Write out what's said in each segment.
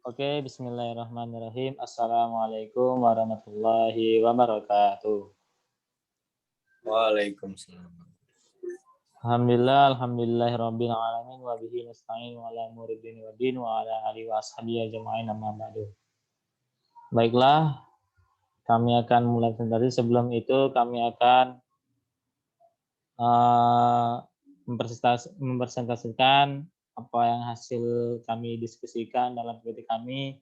Oke, bismillahirrahmanirrahim. Assalamualaikum warahmatullahi wabarakatuh. Waalaikumsalam. Alhamdulillahirabbil alamin wa bihi nasta'in wa ala umuri dini wa din wa ala alihi wa ashabihi ajma'in amma ba'du. Baiklah, kami akan mulai tadi. Sebelum itu kami akan mempresentasikan apa yang hasil kami diskusikan dalam PPT kami.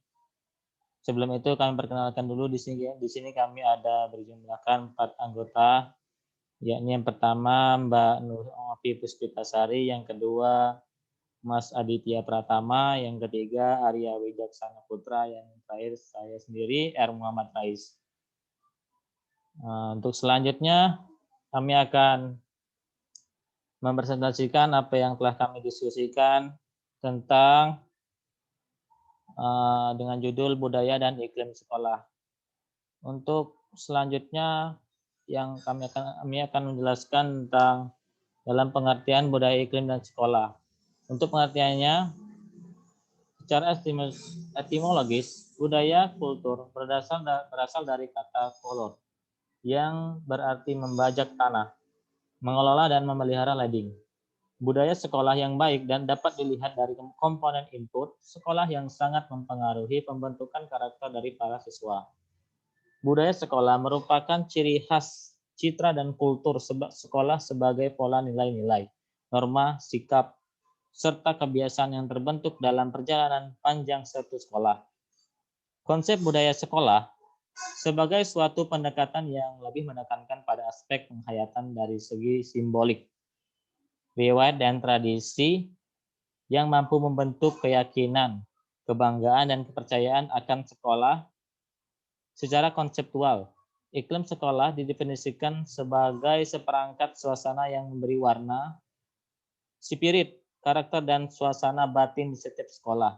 Sebelum itu kami perkenalkan dulu di sini. Di sini kami ada berjumlahkan 4 anggota, yakni yang pertama Mbak Nurhofi Puspitasari, yang kedua Mas Aditya Pratama, yang ketiga Arya Wijaksana Putra, yang terakhir saya sendiri R. Muhammad Rais. Untuk selanjutnya kami akan mempresentasikan apa yang telah kami diskusikan tentang dengan judul budaya dan iklim sekolah. Untuk selanjutnya yang kami akan menjelaskan tentang dalam pengertian budaya iklim dan sekolah. Untuk pengertiannya, secara etimologis, budaya kultur berasal dari kata kolor yang berarti membajak tanah, mengelola dan memelihara lading. Budaya sekolah yang baik dan dapat dilihat dari komponen input sekolah yang sangat mempengaruhi pembentukan karakter dari para siswa. Budaya sekolah merupakan ciri khas citra dan kultur sekolah sebagai pola nilai-nilai, norma, sikap, serta kebiasaan yang terbentuk dalam perjalanan panjang suatu sekolah. Konsep budaya sekolah sebagai suatu pendekatan yang lebih menekankan pada aspek penghayatan dari segi simbolik, riwayat dan tradisi yang mampu membentuk keyakinan, kebanggaan, dan kepercayaan akan sekolah. Secara konseptual, iklim sekolah didefinisikan sebagai seperangkat suasana yang memberi warna, spirit, karakter, dan suasana batin di setiap sekolah.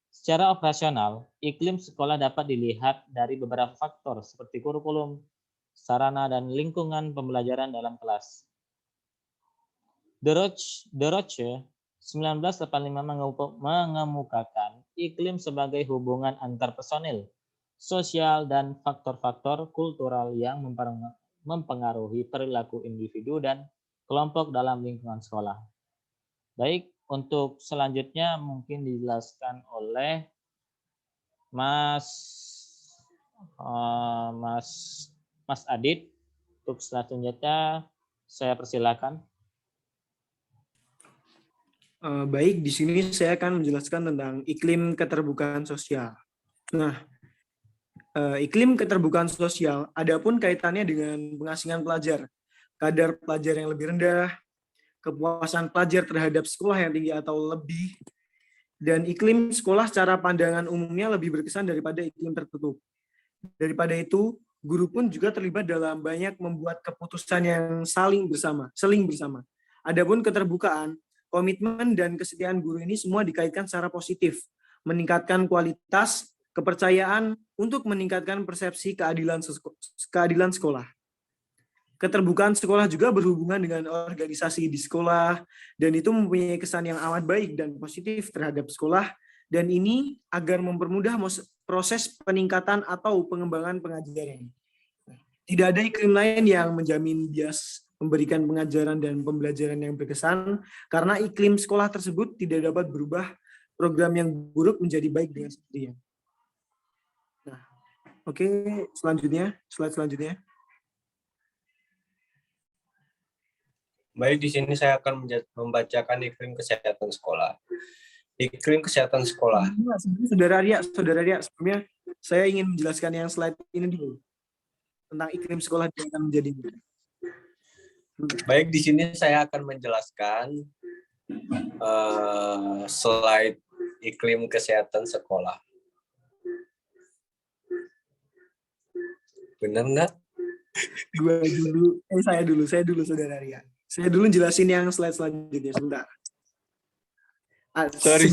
Secara operasional, iklim sekolah dapat dilihat dari beberapa faktor seperti kurikulum, sarana, dan lingkungan pembelajaran dalam kelas. De Roche 1985 mengemukakan iklim sebagai hubungan antar personil, sosial, dan faktor-faktor kultural yang mempengaruhi perilaku individu dan kelompok dalam lingkungan sekolah. Baik, untuk selanjutnya mungkin dijelaskan oleh Mas Adit. Untuk selanjutnya saya persilakan. Baik, di sini saya akan menjelaskan tentang iklim keterbukaan sosial. Nah, iklim keterbukaan sosial adapun kaitannya dengan pengasingan pelajar, kadar pelajar yang lebih rendah, kepuasan pelajar terhadap sekolah yang tinggi atau lebih, dan iklim sekolah secara pandangan umumnya lebih berkesan daripada iklim tertutup. Daripada itu, guru pun juga terlibat dalam banyak membuat keputusan yang seling bersama. Adapun keterbukaan, komitmen, dan kesetiaan guru ini semua dikaitkan secara positif, meningkatkan kualitas, kepercayaan untuk meningkatkan persepsi keadilan sekolah. Keterbukaan sekolah juga berhubungan dengan organisasi di sekolah, dan itu mempunyai kesan yang amat baik dan positif terhadap sekolah, dan ini agar mempermudah proses peningkatan atau pengembangan pengajaran. Tidak ada iklim lain yang menjamin bias memberikan pengajaran dan pembelajaran yang berkesan, karena iklim sekolah tersebut tidak dapat berubah program yang buruk menjadi baik dengan sendirinya. Nah, oke, slide selanjutnya. Baik, di sini saya akan membacakan iklim kesehatan sekolah. Iklim kesehatan sekolah. Saudara Arya, sebelumnya saya ingin menjelaskan yang slide ini dulu tentang iklim sekolah yang akan menjadi. Baik, di sini saya akan menjelaskan slide iklim kesehatan sekolah. Benar nggak? Saya dulu, Saudara Arya. Saya dulu jelasin yang slide selanjutnya sebentar. Sorry.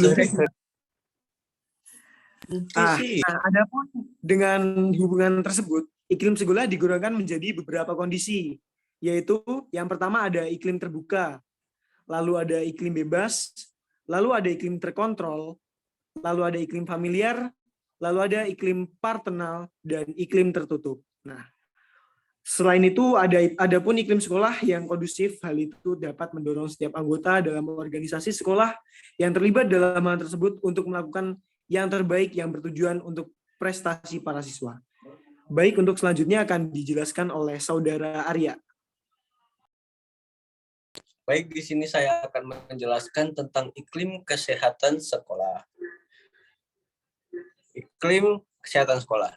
Adapun dengan hubungan tersebut, iklim sekolah digolongkan menjadi beberapa kondisi, yaitu yang pertama ada iklim terbuka, lalu ada iklim bebas, lalu ada iklim terkontrol, lalu ada iklim familiar, lalu ada iklim parternal, dan iklim tertutup. Nah, selain itu ada pun iklim sekolah yang kondusif. Hal itu dapat mendorong setiap anggota dalam organisasi sekolah yang terlibat dalam hal tersebut untuk melakukan yang terbaik yang bertujuan untuk prestasi para siswa. Baik, untuk selanjutnya akan dijelaskan oleh Saudara Arya. Baik, di sini saya akan menjelaskan tentang iklim kesehatan sekolah. Iklim kesehatan sekolah.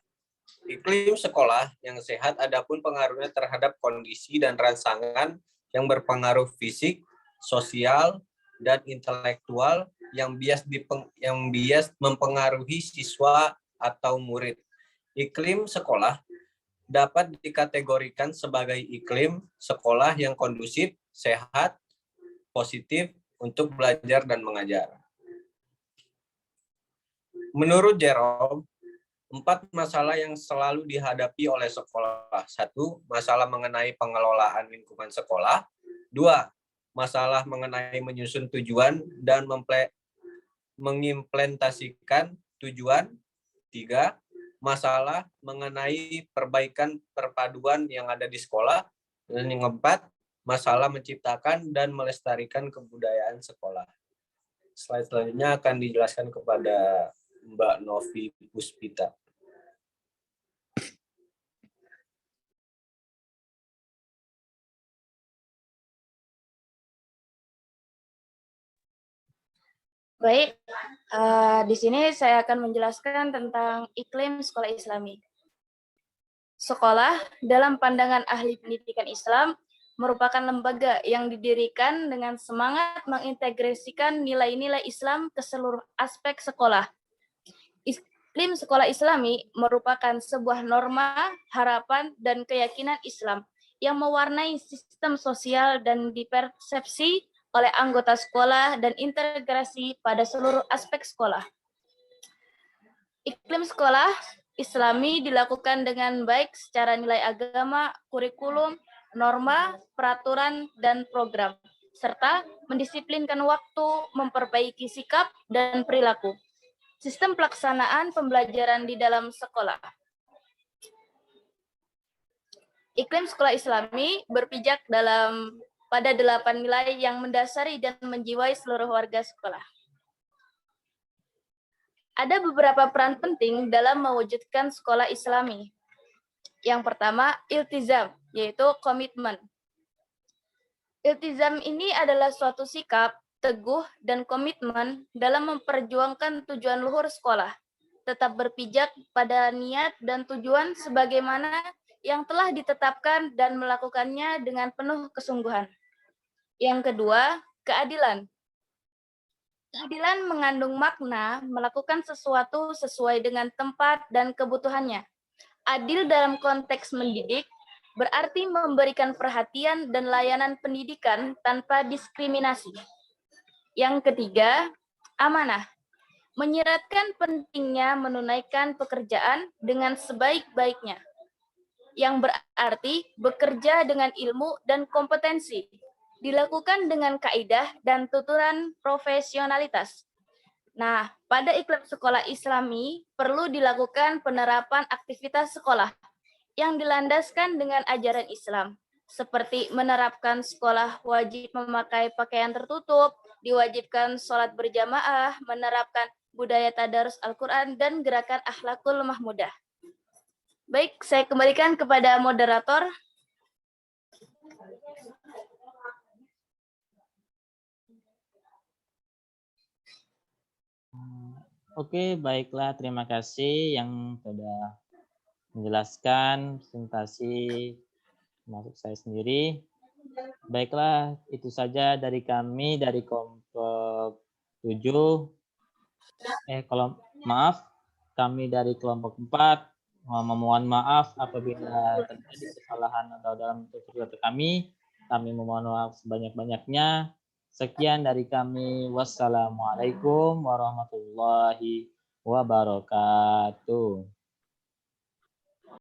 Iklim sekolah yang sehat adapun pengaruhnya terhadap kondisi dan rangsangan yang berpengaruh fisik, sosial, dan intelektual yang bias mempengaruhi siswa atau murid. Iklim sekolah dapat dikategorikan sebagai iklim sekolah yang kondusif, sehat, positif untuk belajar dan mengajar. Menurut Jerome, 4 masalah yang selalu dihadapi oleh sekolah. 1. Masalah mengenai pengelolaan lingkungan sekolah. 2. Masalah mengenai menyusun tujuan dan mengimplementasikan tujuan. 3. Masalah mengenai perbaikan perpaduan yang ada di sekolah. Dan yang 4, masalah menciptakan dan melestarikan kebudayaan sekolah. Slide selanjutnya akan dijelaskan kepada Mbak Novi Puspita. Baik, di sini saya akan menjelaskan tentang iklim sekolah Islami. Sekolah, dalam pandangan ahli pendidikan Islam, merupakan lembaga yang didirikan dengan semangat mengintegrasikan nilai-nilai Islam ke seluruh aspek sekolah. Iklim sekolah Islami merupakan sebuah norma, harapan, dan keyakinan Islam yang mewarnai sistem sosial dan dipersepsi oleh anggota sekolah dan integrasi pada seluruh aspek sekolah. Iklim sekolah Islami dilakukan dengan baik secara nilai agama, kurikulum, norma, peraturan, dan program, serta mendisiplinkan waktu, memperbaiki sikap, dan perilaku. Sistem pelaksanaan pembelajaran di dalam sekolah. Iklim sekolah Islami berpijak pada 8 nilai yang mendasari dan menjiwai seluruh warga sekolah. Ada beberapa peran penting dalam mewujudkan sekolah Islami. Yang pertama, iltizam, yaitu komitmen. Iltizam ini adalah suatu sikap, teguh, dan komitmen dalam memperjuangkan tujuan luhur sekolah, tetap berpijak pada niat dan tujuan sebagaimana yang telah ditetapkan dan melakukannya dengan penuh kesungguhan. Yang kedua, keadilan. Keadilan mengandung makna melakukan sesuatu sesuai dengan tempat dan kebutuhannya. Adil dalam konteks mendidik berarti memberikan perhatian dan layanan pendidikan tanpa diskriminasi. Yang ketiga, amanah. Menyeratkan pentingnya menunaikan pekerjaan dengan sebaik-baiknya, yang berarti bekerja dengan ilmu dan kompetensi, dilakukan dengan kaidah dan tuturan profesionalitas. Nah, pada iklim sekolah Islami perlu dilakukan penerapan aktivitas sekolah yang dilandaskan dengan ajaran Islam, seperti menerapkan sekolah wajib memakai pakaian tertutup, diwajibkan sholat berjamaah, menerapkan budaya tadarus Al-Quran, dan gerakan akhlakul mahmudah. Baik, saya kembalikan kepada moderator. Oke, baiklah. Terima kasih yang sudah menjelaskan presentasi termasuk saya sendiri. Baiklah, itu saja dari kami dari kelompok 7. Kami dari kelompok 4. Memohon maaf apabila terjadi kesalahan atau dalam tutur kami. Kami memohon maaf sebanyak-banyaknya. Sekian dari kami. Wassalamualaikum warahmatullahi wabarakatuh.